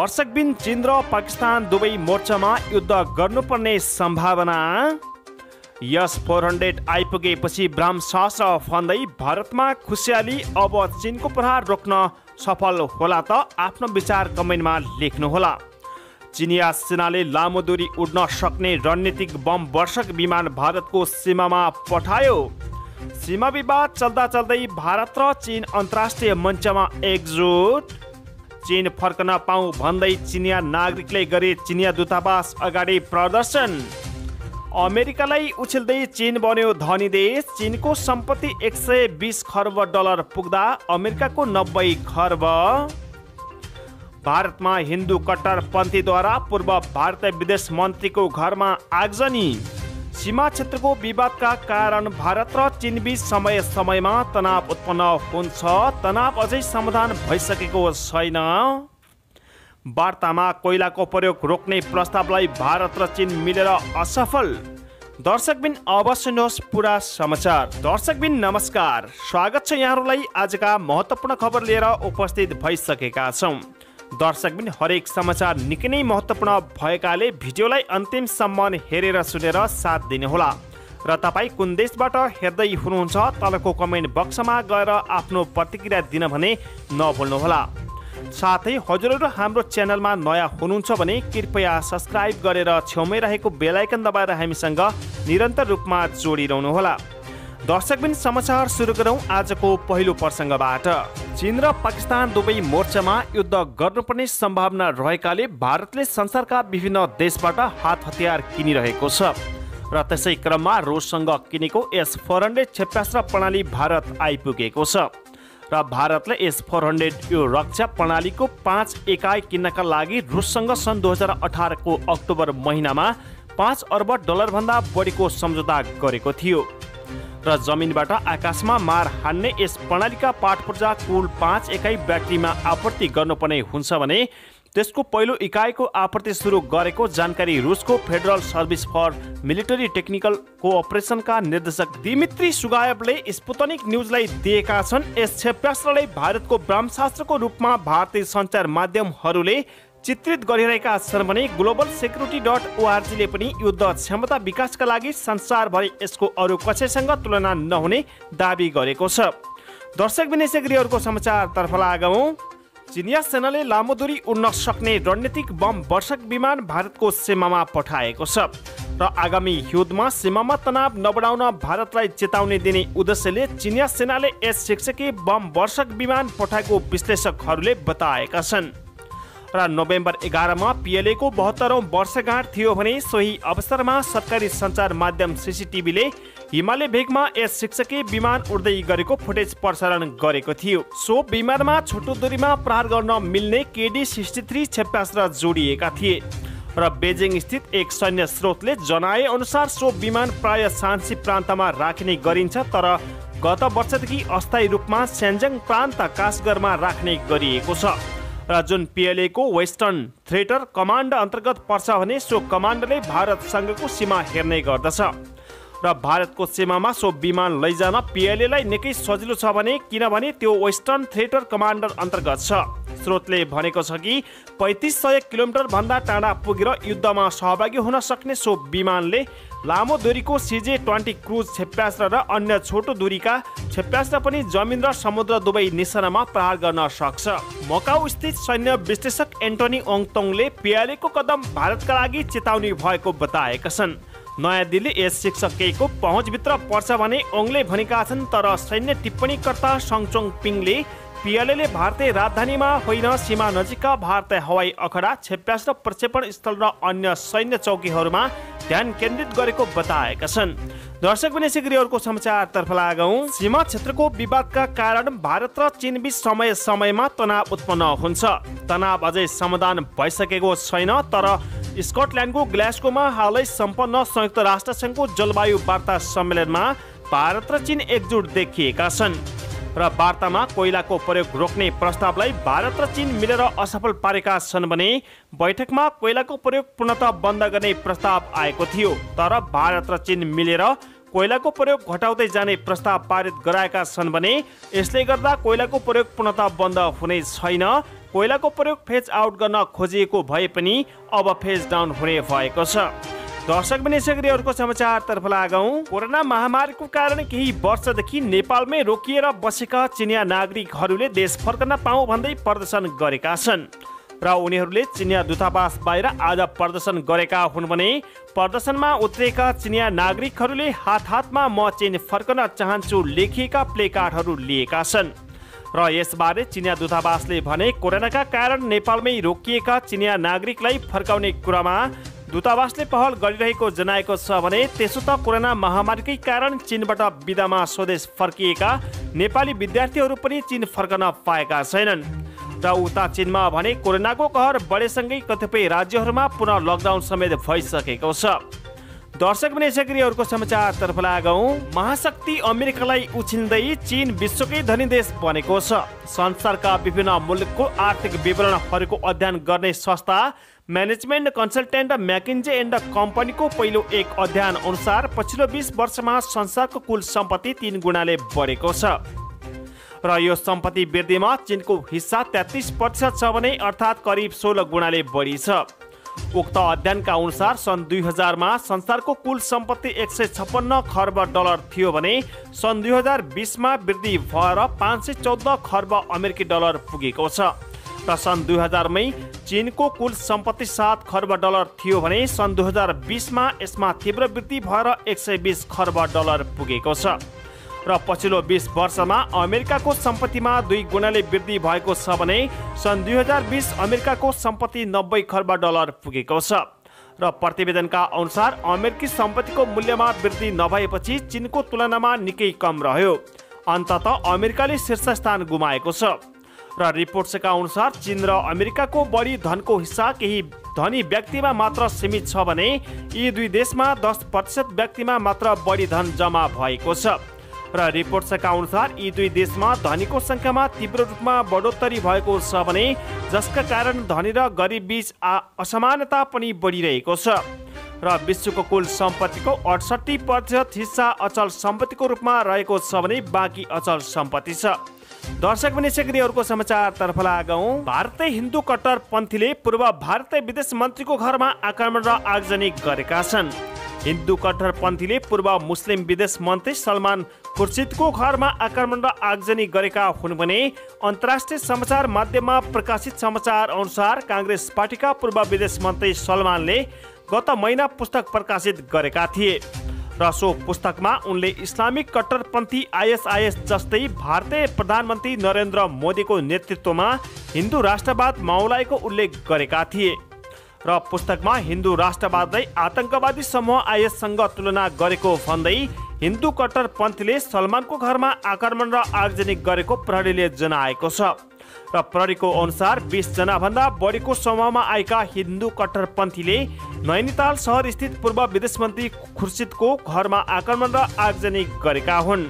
दर्शकबिन चीन र पाकिस्तान दुवै मोर्चामा युद्ध गर्नुपर्ने सम्भावना। यस 400 आइपुगेपछि ब्रह्मशास र फन्दै भारतमा खुसियाली, अब चीनको प्रहार रोक्न सफल होला त? आफ्नो विचार कमेन्टमा लेख्नुहोला। चिनिया सेनाले लामो दूरी उड्न सक्ने रणनीतिक बम वर्षक विमान भारतको सीमामा पठायो। सीमा विवाद चल्दा चल्दै भारत र चीन अन्तर्राष्ट्रिय मञ्चमा एकजुट। चीन फर्कन पाऊँ भन्दै चिनिया नागरिकले गरे चिनिया दूतावास अगाडि प्रदर्शन। अमेरिकालाई उछिल्दै चीन बन्यो धनी देश। चीनको सम्पत्ति 120 खर्ब डलर पुग्दा अमेरिकाको 90 खर्ब। भारतमा हिन्दू कट्टरपन्थीद्वारा पूर्व भारतीय विदेश मन्त्रीको घरमा आगजनी। सीमा क्षेत्रको विवादका कारण भारत र चीनबीच समय समयमा तनाव उत्पन्न हुन्छ। तनाव अझै समाधान भइसकेको छैन। वार्तामा कोइलाको प्रयोग रोक्ने प्रस्तावलाई भारत र चीन मिलेर असफल। दर्शकबिन अब सुन्नुहोस् पुरा समाचार। दर्शकबिन नमस्कार, स्वागत छ यहाँहरूलाई आजका महत्त्वपूर्ण खबर लिएर उपस्थित भइसकेका छौँ। दर्शकबिन हरेक समाचार निकै नै महत्त्वपूर्ण भएकाले भिडियोलाई अन्तिमसम्म हेरेर सुनेर साथ दिनुहोला। र तपाईँ कुन देशबाट हेर्दै हुनुहुन्छ तलको कमेन्ट बक्समा गएर आफ्नो प्रतिक्रिया दिन भने नभुल्नुहोला। साथै हजुरहरू हाम्रो च्यानलमा नयाँ हुनुहुन्छ भने कृपया सब्सक्राइब गरेर छेउमै रहेको बेल आइकन दबाएर हामीसँग निरन्तर रूपमा जोडिरहनुहोला। दर्शकबिन समाचार सुरु गरौँ आजको पहिलो प्रसङ्गबाट। चीन र पाकिस्तान दुवै मोर्चामा युद्ध गर्नुपर्ने सम्भावना रहेकाले भारतले संसारका विभिन्न देशबाट हात हतियार किनिरहेको छ र त्यसै क्रममा रुससँग किनेको S-400 क्षेपणास्त्र प्रणाली भारत आइपुगेको छ र भारतले S-400 यो रक्षा प्रणालीको 5 एकाइ किन्नका लागि रुससँग सन् 2018 को अक्टोबर महिनामा 5 अर्ब डलरभन्दा बढीको सम्झौता गरेको थियो र जमिनबाट आकाशमा मार हान्ने यस प्रणालीका पाटपुर्जा कुल 5 एकाइ ब्याट्रीमा आपूर्ति गर्नुपर्ने हुन्छ भने त्यसको पहिलो इकाइको आपूर्ति सुरु गरेको जानकारी रुसको federal service for military technical कोअपरेसनका निर्देशक दिमित्री सुगायवले स्पुतनिक न्युजलाई दिएका छन्। यस क्षेपणास्त्रलाई भारतको ब्रह्मास्त्रको रूपमा भारतीय सञ्चार माध्यमहरूले चित्रित गरिरहेका छन् भने ग्लोबल सेक्युरिटी.org ले पनि युद्ध क्षमता विकासका लागि संसारभरि यसको अरू कसैसँग तुलना नहुने दाबी गरेको छ। दर्शकबिन यसै गरी अर्को समाचारतर्फ लागौँ। चिनिया सेनाले लामो दूरी उड्न सक्ने रणनीतिक बम वर्षक विमान भारतको सीमामा पठाएको छ र आगामी युद्धमा सीमामा तनाव नबढाउन भारतलाई चेतावनी दिने उद्देश्यले चिनिया सेनाले S-600 बम वर्षक विमान पठाएको विश्लेषकहरूले बताएका छन् र नोभेम्बर 11 मा PLA को 72औं वर्षगाँठ थियो भने सोही अवसरमा सरकारी सञ्चार माध्यम CCTV ले हिमालय भेगमा S-600 विमान उड्दै गरेको फुटेज प्रसारण गरेको थियो। सो विमानमा छोटो दूरीमा प्रहार गर्न मिल्ने KD-63 क्षेपणास्त्र जोडिएका थिए र बेजिङ स्थित एक सैन्य स्रोतले जनाए अनुसार सो विमान प्राय शान्सी प्रान्तमा राखिने गरिन्छ तर गत वर्षदेखि अस्थायी रूपमा स्यान्जङ प्रान्त कासगरमा राख्ने गरिएको छ र जुन PLA को वेस्टर्न थ्रेटर कमान्ड अन्तर्गत पर्छ भने सो कमान्डले भारतसँगको सीमा हेर्ने गर्दछ र भारतको सीमामा सो विमान लैजान PLA लाई निकै सजिलो छ भने किनभने त्यो वेस्टर्न थ्रेटर कमान्डर अन्तर्गत छ। स्रोतले भनेको छ कि 3500 किलोमिटर भन्दा टाढा पुगेर युद्धमा सहभागी हुन सक्ने सो विमानले लामो दूरीको CJ-20 क्रुज क्षेपणास्त्र र अन्य छोटो दूरीका क्षेपणास्त्र पनि जमिन र समुद्र दुवै निशानामा प्रहार गर्न सक्छ। मकाउ स्थित सैन्य विश्लेषक एन्टोनी ओङतोङले PLA को कदम भारतका लागि चेतावनी भएको बताएका छन्। नयाँ दिल्ली S-600 को पहुँचभित्र पर्छ भने ओङले भनेका छन् तर सैन्य टिप्पणीकर्ता सङचोङ पिङले PLA ले भारतीय राजधानीमा होइन सीमा नजिकका भारतीय हवाई अखडा, क्षेपणास्त्र प्रक्षेपण स्थल र अन्य सैन्य चौकीहरूमा ध्यान केन्द्रित गरेको बताएका छन्। दर्शकबिन यसै गरी अर्को समाचारतर्फ लागौँ। सीमा क्षेत्रको विवादका कारण भारत र चीनबीच समय समयमा तनाव उत्पन्न हुन्छ। तनाव अझै समाधान भइसकेको छैन तर स्कटल्यान्डको ग्लास्गोमा हालै सम्पन्न संयुक्त राष्ट्रसङ्घको जलवायु वार्ता सम्मेलनमा भारत र चीन एकजुट देखिएका छन् र वार्तामा कोइलाको प्रयोग रोक्ने प्रस्तावलाई भारत र चीन मिलेर असफल पारेका छन् भने बैठकमा कोइलाको प्रयोग पूर्णतः बन्द गर्ने प्रस्ताव आएको थियो तर भारत र चीन मिलेर कोइलाको प्रयोग घटाउँदै जाने प्रस्ताव पारित गराएका छन् भने यसले गर्दा कोइलाको प्रयोग पूर्णतः बन्द हुने छैन। कोइलाको प्रयोग फेज आउट गर्न खोजिएको भए पनि अब फेज डाउन हुने भएको छ। दर्शक विशेषज्ञहरूको समाचारतर्फ लागौं। कोरोना महामारीको कारण केही वर्षदेखि नेपालमै रोकिएर बसेका चिनिया नागरिकहरूले देश फर्कन पाऊँ भन्दै प्रदर्शन गरेका छन् र उनीहरूले चिनिया दूतावास बाहिर आज प्रदर्शन गरेका हुन् भने प्रदर्शनमा उत्रेका चिनिया नागरिकहरूले हातमा म चीन फर्कन चाहन्छु लेखिएका प्लेकार्डहरू लिएका छन् र यसबारे चिनिया दूतावासले भने कोरोनाका कारण नेपालमै रोकिएका चिनिया नागरिकलाई फर्काउने कुरामा दूतावासले पहल गरिरहेको जनाएको छ भने त्यसो त कोरोना महामारीकै कारण चीनबाट बिदामा स्वदेश फर्किएका नेपाली विद्यार्थीहरू पनि चीन फर्कन पाएका छैनन् र उता चीनमा भने कोरोनाको कहर बढेसँगै कतिपय राज्यहरूमा पुनः लकडाउन समेत भइसकेको छ। दर्शक विशेषज्ञहरूको समाचारतर्फ लागौं। महाशक्ति अमेरिकालाई उछिन्दै चीन विश्वकै धनी देश बनेको छ। संसारका विभिन्न मुलुकको आर्थिक विवरणहरूको अध्ययन गर्ने संस्था म्यानेजमेन्ट कन्सल्टेन्ट मैकिन्जे एन्ड कम्पनीको पहिलो एक अध्ययन अनुसार पछिल्लो 20 वर्षमा संसारको कुल सम्पत्ति 3 गुणाले बढेको छ र यो सम्पत्ति वृद्धिमा चीनको हिस्सा 33% छ भने अर्थात् करिब 16 गुणाले बढी छ। उक्त अध्ययनका अनुसार सन् 2000 मा संसारको कुल सम्पत्ति 156 खर्ब डलर थियो भने सन् 2020 मा वृद्धि भएर 514 खर्ब अमेरिकी डलर पुगेको छ र सन् 2000 मै चीनको कुल सम्पत्ति 7 खर्ब डलर थियो भने सन् 2020 मा यसमा तीव्र वृद्धि भएर 120 खर्ब डलर पुगेको छ र पछिल्लो 20 वर्षमा अमेरिकाको सम्पत्तिमा 2 गुणाले वृद्धि भएको छ भने सन् 2020 अमेरिकाको सम्पत्ति 90 खर्ब डलर पुगेको छ र प्रतिवेदनका अनुसार अमेरिकी सम्पत्तिको मूल्यमा वृद्धि नभएपछि चीनको तुलनामा निकै कम रह्यो। अन्ततः अमेरिकाले शीर्ष स्थान गुमाएको छ र रिपोर्ट्सका अनुसार चीन र अमेरिकाको बढी धनको हिस्सा केही धनी व्यक्तिमा मात्र सीमित छ भने यी दुई देशमा 10% व्यक्तिमा मात्र बढी धन जम्मा भएको छ र रिपोर्ट्सका अनुसार यी दुई देशमा धनीको संख्यामा तीव्र रूपमा बढोत्तरी भएको छ भने जसका कारण धनी र गरिब बीच असमानता पनि बढिरहेको छ र विश्वको कुल सम्पत्तिको 68% हिस्सा अचल सम्पत्तिको रूपमा रहेको छ भने बाँकी अचल सम्पत्ति छ। दर्शक विशेषज्ञहरूको समाचारतर्फ लागौं। भारतीय हिन्दू कट्टरपन्थीले पूर्व भारतीय विदेश मन्त्रीको घरमा आक्रमण र आगजनी गरेका छन्। हिन्दू कट्टरपन्थीले पूर्व मुस्लिम विदेश मन्त्री सलमान खुर्सिदको घरमा आक्रमण र आगजनी गरेका हुन् भने अन्तर्राष्ट्रिय समाचार माध्यममा प्रकाशित समाचार अनुसार कांग्रेस पार्टीका पूर्व विदेश मन्त्री सलमानले गत महिना पुस्तक प्रकाशित गरेका थिए र सो पुस्तकमा उनले इस्लामिक कट्टरपन्थी आइएसआइएस जस्तै भारतीय प्रधानमन्त्री नरेन्द्र मोदीको नेतृत्वमा हिन्दू राष्ट्रवाद माओवादीको उल्लेख गरेका थिए र पुस्तकमा हिन्दू राष्ट्रवादलाई आतंकवादी समूह आइएससँग तुलना गरेको भन्दै हिन्दू कट्टरपन्थीले सलमानको घरमा आक्रमण र आगजनी गरेको प्रहरीले जनाएको छ र प्रहरीको अनुसार 20 जना भन्दा बढीको समूहमा आएका हिन्दू कट्टरपन्थीले नैनीताल शहर स्थित पूर्व विदेश मन्त्री खुर्सिदको घरमा आक्रमण र आगजनी गरेका हुन्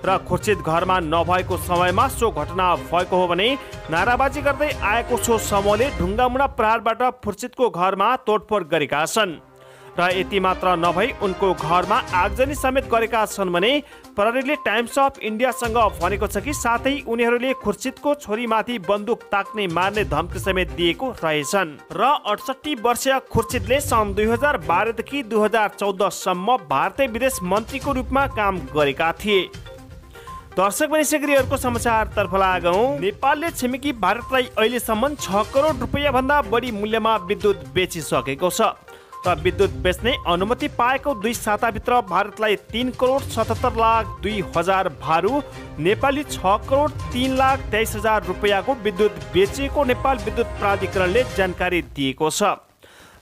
र खुर्सिद घरमा नभएको समयमा सो घटना भएको हो भने नाराबाजी गर्दै आएको सो समूहले ढुङ्गामुढा प्रहारबाट खुर्सिदको घरमा तोडफोड गरेका छन् र यति मात्र नभई उनको घरमा आगजनी समेत गरेका छन् भने प्रहरीले टाइम्स अफ इन्डियासँग भनेको छ कि साथै उनीहरूले खुर्सिदको छोरीमाथि बन्दुक ताक्ने मार्ने धम्की समेत दिएको रहेछन् र 68 वर्षीय खुर्सिदले सन् 2012 देखि 2014 सम्म भारतीय विदेश मन्त्रीको रूपमा काम गरेका थिए। दर्शक विशेषज्ञहरूको समाचारतर्फ लागौं। नेपालले छिमेकी भारतलाई अहिलेसम्म 6 करोड रुपैयाँ भन्दा बढी मूल्यमा विद्युत बेचिसकेको छ र विद्युत बेच्ने अनुमति पाएको 2 साताभित्र भारतलाई 3 करोड 77 लाख 2 हजार भारु नेपाली 6 करोड 3 लाख 23 हजार रुपैयाँको विद्युत बेचिएको नेपाल विद्युत प्राधिकरणले जानकारी दिएको छ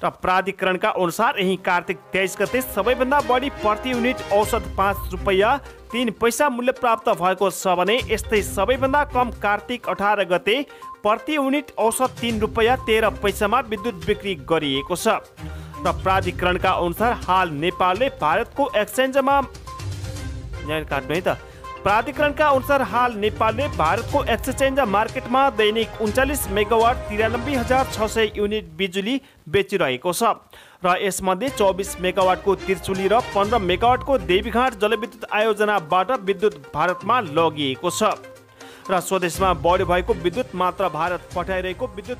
र प्राधिकरणका अनुसार यही कार्तिक 23 गते सबैभन्दा बढी प्रति युनिट औसत 5 रुपैयाँ 3 पैसा मूल्य प्राप्त भएको छ भने यस्तै सबैभन्दा कम कार्तिक 18 गते प्रति युनिट औसत 3 रुपैयाँ 13 पैसामा विद्युत बिक्री गरिएको छ र प्राधिकरणका अनुसार हाल नेपालले भारतको एक्सचेन्जमा प्राधिकरणका अनुसार हाल नेपालले भारतको एक्सचेन्ज मार्केटमा दैनिक 39 मेगावाट 93,600 युनिट बिजुली बेचिरहेको छ र यसमध्ये 24 मेगावाटको तिर्चुली र 15 मेगावाटको देवीघाट जलविद्युत आयोजनाबाट विद्युत भारतमा लगिएको छ र स्वदेशमा बढी भएको विद्युत मात्र भारत पठाइरहेको विद्युत